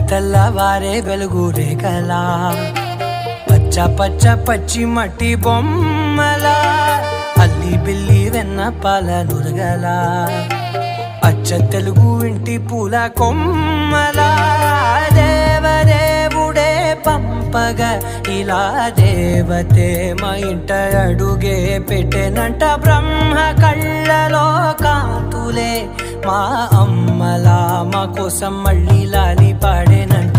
తెల్లవారే వెలుగు రేఖలా పచ్చ పచ్చ పచ్చి మట్టి బొమ్మలా అల్లి బిల్లి వెన్న పాల నురగలా అచ్చ తెలుగు ఇంటి పూల కొమ్మలా దేవదేవుడే పంపగా ఇలా దేవతే మా ఇంట అడుగే పెట్టెనంట బ్రహ్మ కళ్ళలో కాంతులే మా అమ్మలా మా కోసం మళ్ళీ లాలి పాడేనంట.